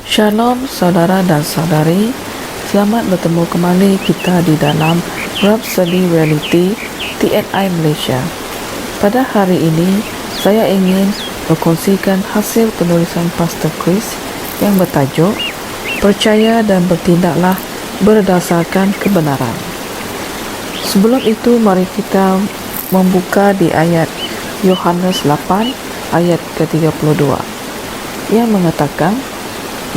Shalom saudara dan saudari, selamat bertemu kembali kita di dalam Rhapsody Reality TNI Malaysia. Pada hari ini, saya ingin berkongsikan hasil penulisan Pastor Chris yang bertajuk Percaya dan Bertindaklah Berdasarkan Kebenaran. Sebelum itu, mari kita membuka di ayat Yohanes 8 ayat ke-32 yang mengatakan,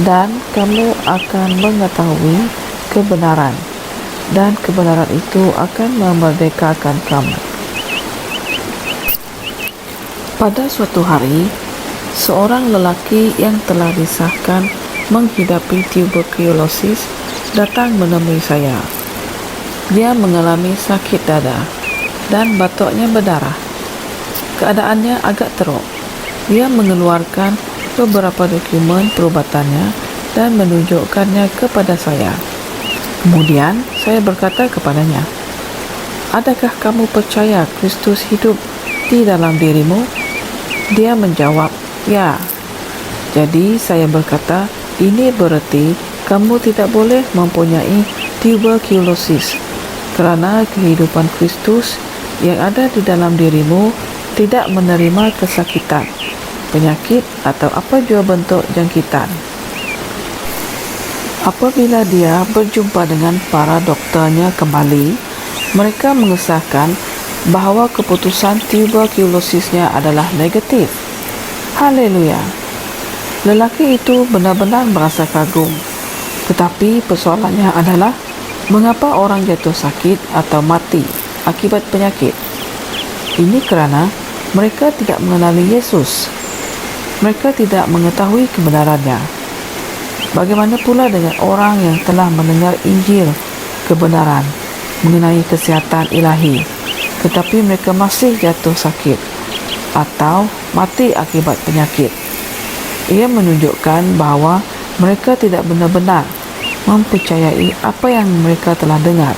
dan kamu akan mengetahui kebenaran, dan kebenaran itu akan memerdekakan kamu. Pada suatu hari, seorang lelaki yang telah disahkan menghidapi tuberkulosis datang menemui saya. Dia mengalami sakit dada dan batuknya berdarah. Keadaannya agak teruk. Dia mengeluarkan beberapa dokumen perubatannya dan menunjukkannya kepada saya. Kemudian saya berkata kepadanya, "Adakah kamu percaya Kristus hidup di dalam dirimu?" Dia menjawab, "Ya." Jadi saya berkata, "Ini berarti kamu tidak boleh mempunyai tuberkulosis, kerana kehidupan Kristus yang ada di dalam dirimu tidak menerima kesakitan, penyakit atau apa jua bentuk jangkitan." Apabila dia berjumpa dengan para doktornya kembali, mereka mengesahkan bahawa keputusan tuberkulosisnya adalah negatif. Haleluya! Lelaki itu benar-benar merasa kagum. Tetapi persoalannya adalah, mengapa orang jatuh sakit atau mati akibat penyakit? Ini kerana mereka tidak mengenali Yesus. Mereka tidak mengetahui kebenarannya. Bagaimana pula dengan orang yang telah mendengar Injil kebenaran mengenai kesihatan ilahi, tetapi mereka masih jatuh sakit atau mati akibat penyakit? Ia menunjukkan bahawa mereka tidak benar-benar mempercayai apa yang mereka telah dengar.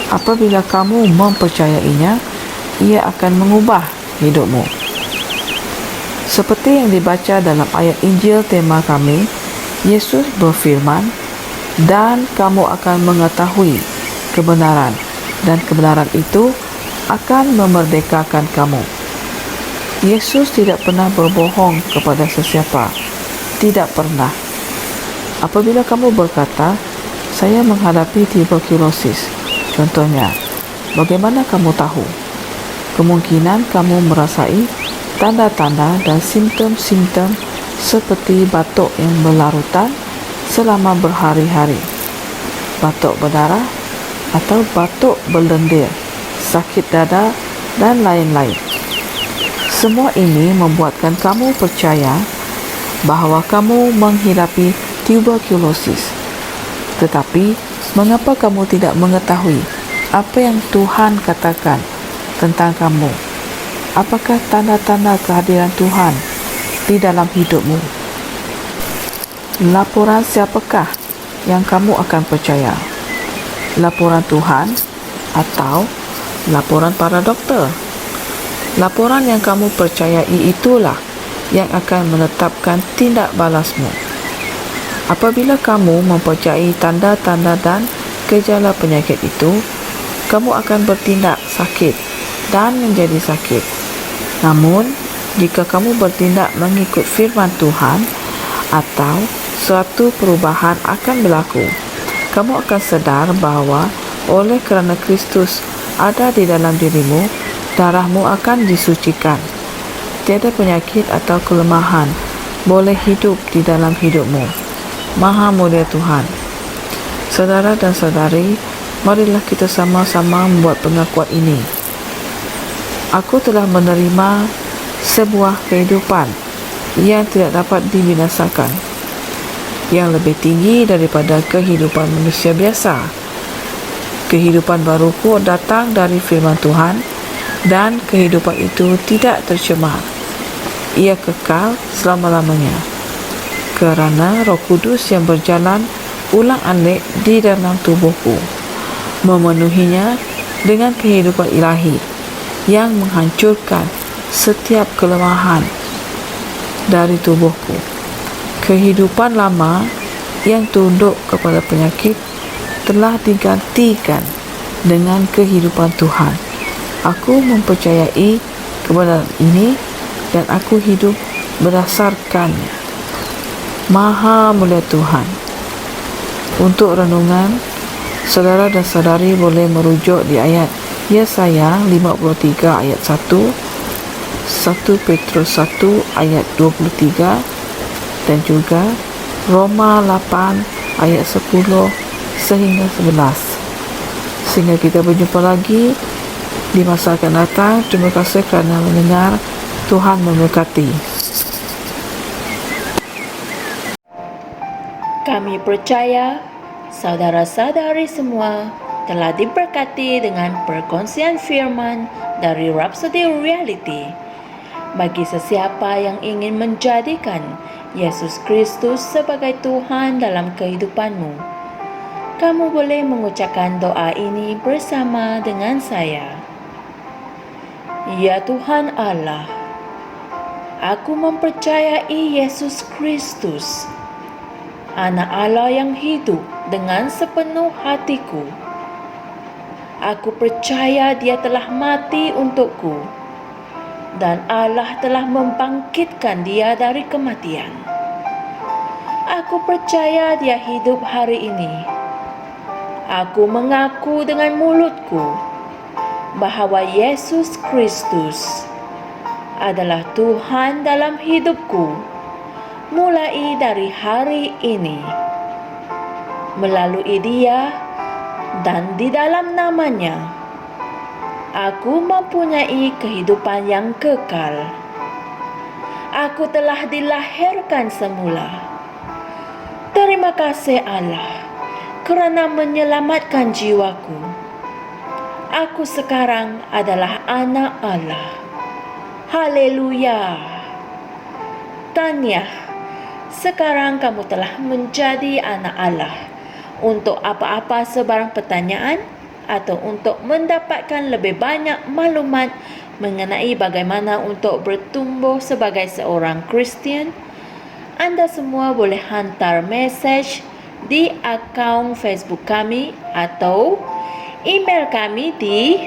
Apabila kamu mempercayainya, ia akan mengubah hidupmu. Seperti yang dibaca dalam ayat Injil tema kami, Yesus berfirman, "Dan kamu akan mengetahui kebenaran, dan kebenaran itu akan memerdekakan kamu." Yesus tidak pernah berbohong kepada sesiapa. Tidak pernah. Apabila kamu berkata, "Saya menghadapi tuberkulosis," contohnya, bagaimana kamu tahu? Kemungkinan kamu merasai tanda-tanda dan simptom-simptom seperti batuk yang berlarutan selama berhari-hari, batuk berdarah atau batuk berlendir, sakit dada dan lain-lain. Semua ini membuatkan kamu percaya bahawa kamu menghidapi tuberkulosis. Tetapi, mengapa kamu tidak mengetahui apa yang Tuhan katakan tentang kamu? Apakah tanda-tanda kehadiran Tuhan di dalam hidupmu? Laporan siapakah yang kamu akan percaya? Laporan Tuhan atau laporan para doktor? Laporan yang kamu percayai itulah yang akan menetapkan tindak balasmu. Apabila kamu mempercayai tanda-tanda dan gejala penyakit itu, kamu akan bertindak sakit dan menjadi sakit. Namun, jika kamu bertindak mengikut firman Tuhan atau suatu perubahan akan berlaku, kamu akan sedar bahawa oleh kerana Kristus ada di dalam dirimu, darahmu akan disucikan. Tiada penyakit atau kelemahan boleh hidup di dalam hidupmu. Maha mulia Tuhan. Saudara dan saudari, marilah kita sama-sama membuat pengakuan ini. Aku telah menerima sebuah kehidupan yang tidak dapat dibinasakan, yang lebih tinggi daripada kehidupan manusia biasa. Kehidupan baruku datang dari firman Tuhan, dan kehidupan itu tidak tercemar. Ia kekal selama-lamanya, kerana Roh Kudus yang berjalan ulang-alik di dalam tubuhku memenuhinya dengan kehidupan ilahi yang menghancurkan setiap kelemahan dari tubuhku. Kehidupan lama yang tunduk kepada penyakit telah digantikan dengan kehidupan Tuhan. Aku mempercayai kebenaran ini dan aku hidup berdasarkannya. Maha mulia Tuhan. Untuk renungan, saudara dan saudari boleh merujuk di ayat Yesaya 53 ayat 1, 1 Petrus 1 ayat 23 dan juga Roma 8 ayat 10 sehingga 11. Sehingga kita berjumpa lagi di masa akan datang. Terima kasih kerana mendengar. Tuhan memberkati. Kami percaya saudara-saudari semua telah diberkati dengan perkongsian firman dari Rhapsody Reality. Bagi sesiapa yang ingin menjadikan Yesus Kristus sebagai Tuhan dalam kehidupanmu, kamu boleh mengucapkan doa ini bersama dengan saya. Ya Tuhan Allah, aku mempercayai Yesus Kristus, Anak Allah yang hidup dengan sepenuh hatiku. Aku percaya Dia telah mati untukku dan Allah telah membangkitkan Dia dari kematian. Aku percaya Dia hidup hari ini. Aku mengaku dengan mulutku bahawa Yesus Kristus adalah Tuhan dalam hidupku mulai dari hari ini. Melalui Dia dan di dalam nama-Nya, aku mempunyai kehidupan yang kekal. Aku telah dilahirkan semula. Terima kasih Allah kerana menyelamatkan jiwaku. Aku sekarang adalah anak Allah. Haleluya. Tahniah, sekarang kamu telah menjadi anak Allah. Untuk apa-apa sebarang pertanyaan atau untuk mendapatkan lebih banyak maklumat mengenai bagaimana untuk bertumbuh sebagai seorang Kristian, anda semua boleh hantar mesej di akaun Facebook kami atau email kami di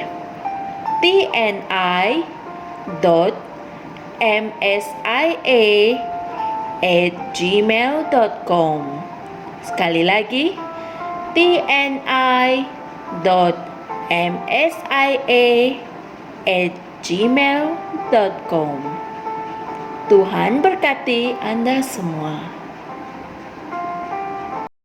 tni.msia@gmail.com. Sekali lagi, tni.msia@gmail.com. Tuhan berkati anda semua.